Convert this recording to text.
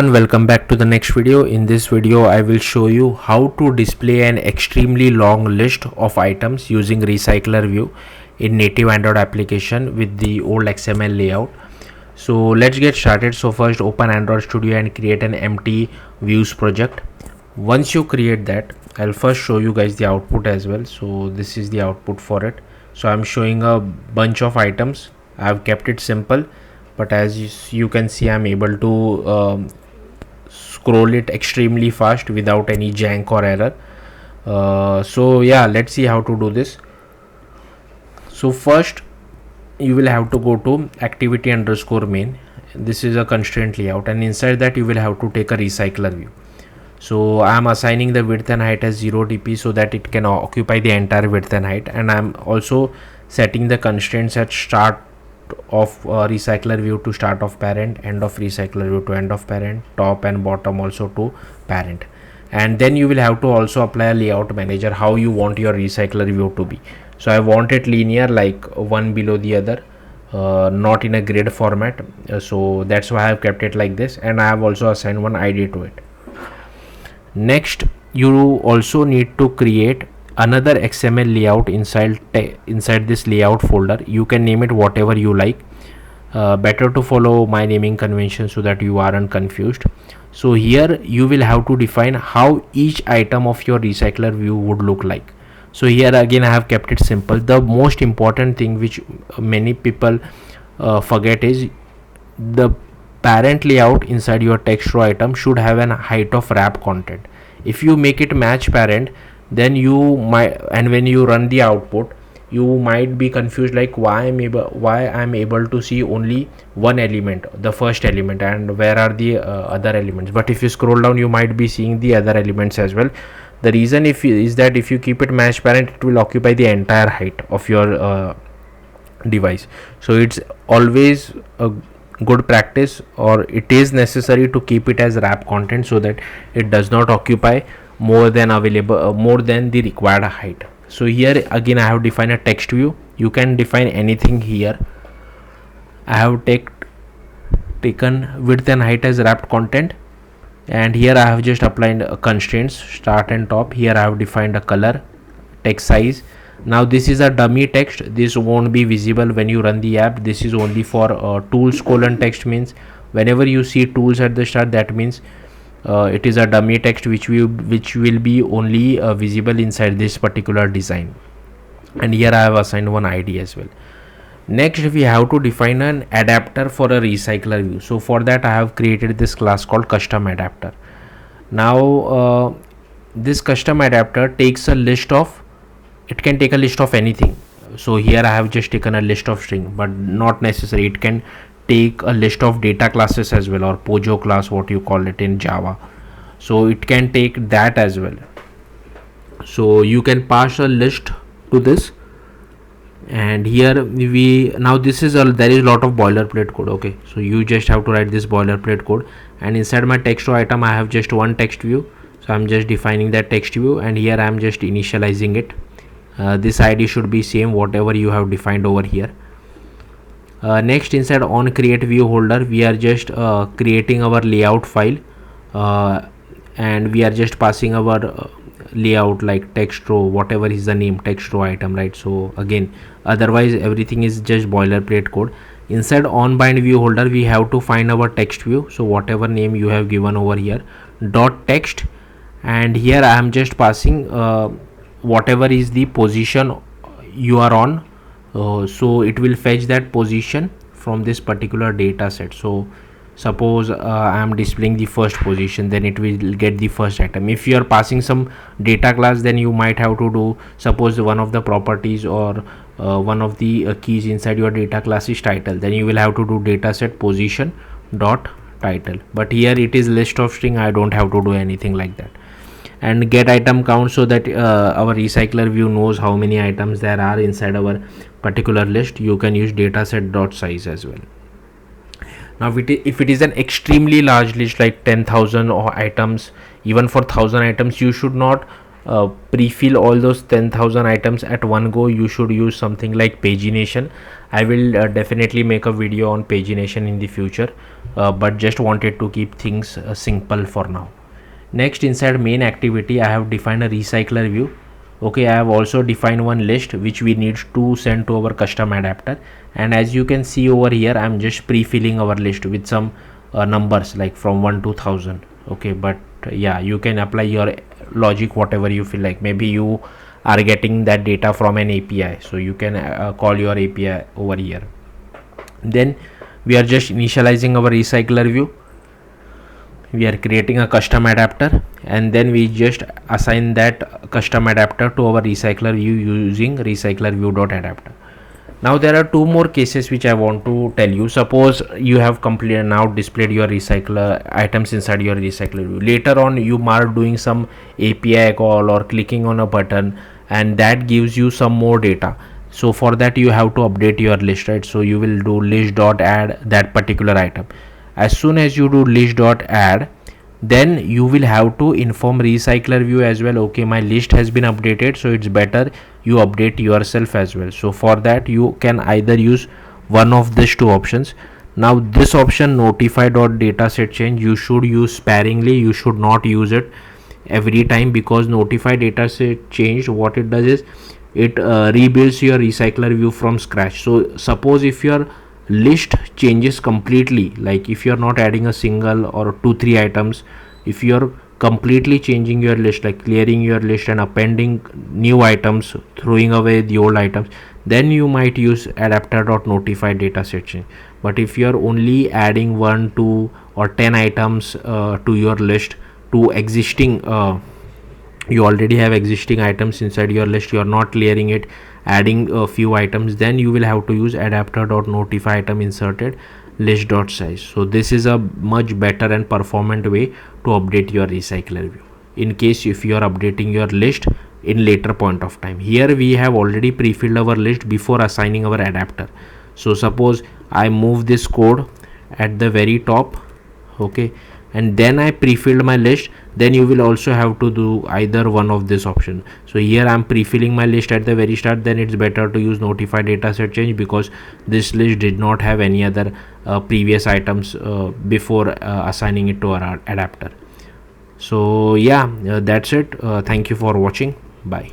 And welcome back to the next video. In this video I will show you how to display an extremely long list of items using RecyclerView in native Android application with the old XML layout. So let's get started. So first open Android Studio and create an empty views project. Once you create that, I'll first show you guys the output as well. So this is the output for it. So I'm showing a bunch of items. I've kept it simple, but as you can see, I'm able to scroll it extremely fast without any jank or error. So yeah, let's see how to do this. So first you will have to go to activity underscore main. This is a constraint layout, and inside that you will have to take a recycler view. So I am assigning the width and height as 0 dp so that it can occupy the entire width and height, and I am also setting the constraints at start of recycler view to start of parent, end of recycler view to end of parent, top and bottom also to parent. And then you will have to also apply a layout manager, how you want your recycler view to be. So I want it linear, like one below the other, not in a grid format. So that's why I have kept it like this, and I have also assigned one ID to it. Next, you also need to create another XML layout inside this layout folder. You can name it whatever you like. Better to follow my naming convention so that you aren't confused. So here you will have to define how each item of your recycler view would look like. So here again I have kept it simple. The most important thing which many people forget is the parent layout inside your text row item should have an height of wrap content. If you make it match parent, then you might, and when you run the output, you might be confused like why I'm able to see only one element, the first element, and where are the other elements. But if you scroll down, you might be seeing the other elements as well. The reason is that if you keep it match parent, it will occupy the entire height of your device. So it's always a good practice, or it is necessary to keep it as wrap content so that it does not occupy more than the required height. So here again I have defined a text view. You can define anything here. I have taken width and height as wrapped content, and here I have just applied constraints start and top. Here I have defined a color, text size. Now this is a dummy text. This won't be visible when you run the app. This is only for tools text, means whenever you see tools at the start, that means it is a dummy text which will be only visible inside this particular design. And here I have assigned one ID as well. Next, we have to define an adapter for a recycler view. So for that I have created this class called custom adapter. Now this custom adapter takes a list of, it can take a list of anything. So here I have just taken a list of string, but not necessary. It can take a list of data classes as well, or Pojo class, what you call it in Java. So it can take that as well. So you can pass a list to this, and here now this is there is a lot of boilerplate code. Okay, so you just have to write this boilerplate code, and inside my text row item I have just one text view. So I'm just defining that text view, and here I'm just initializing it. This ID should be same whatever you have defined over here. Next, inside on create view holder, we are just creating our layout file, and we are just passing our layout like text row, whatever is the name, text row item, right? So again, otherwise everything is just boilerplate code. Inside on bind view holder, we have to find our text view. So whatever name you have given over here, dot text, and here I am just passing whatever is the position you are on. So it will fetch that position from this particular data set. So suppose I am displaying the first position, then it will get the first item. If you are passing some data class, then you might have to do, suppose one of the properties or one of the keys inside your data class is title, then you will have to do dataset position dot title. But here it is list of string. I don't have to do anything like that. And get item count, so that our recycler view knows how many items there are inside our particular list. You can use dataset dot size as well. Now if it is an extremely large list like 10,000 items, even for 1,000 items, you should not pre-fill all those 10,000 items at one go. You should use something like pagination. I will definitely make a video on pagination in the future. but just wanted to keep things simple for now. Next, inside main activity, I have defined a recycler view. Okay, I have also defined one list which we need to send to our custom adapter, and as you can see over here, I'm just pre-filling our list with some numbers like from 1 to 1000. Okay, but yeah, you can apply your logic whatever you feel like. Maybe you are getting that data from an API, so you can call your API over here. Then we are just initializing our recycler view. We are creating a custom adapter, and then we just assign that custom adapter to our recycler view using RecyclerView.adapter. Now there are two more cases which I want to tell you. Suppose you have completed now displayed your recycler items inside your recycler view. Later on you are doing some API call or clicking on a button, and that gives you some more data. So for that you have to update your list, right? So you will do list.add that particular item. As soon as you do list.add, then you will have to inform recycler view as well. Okay, my list has been updated, so it's better you update yourself as well. So for that you can either use one of these two options. Now this option notify.dataset change, you should use sparingly. You should not use it every time, because notify dataset change, what it does is it rebuilds your recycler view from scratch. So suppose if your list changes completely, like if you're not adding a single or 2-3 items, if you're completely changing your list, like clearing your list and appending new items, throwing away the old items, then you might use adapter.notify dataset change. But if you're only adding 1, 2 or 10 items to your list, to existing you already have existing items inside your list, you are not clearing it, adding a few items, then you will have to use adapter.notify item inserted list.size. So this is a much better and performant way to update your recycler view in case if you are updating your list in later point of time. Here we have already pre-filled our list before assigning our adapter. So suppose I move this code at the very top, okay, and then I pre-filled my list, then you will also have to do either one of this option. So here I'm pre-filling my list at the very start, then it's better to use notify dataset change, because this list did not have any other previous items before assigning it to our adapter. So yeah, that's it. Thank you for watching. Bye.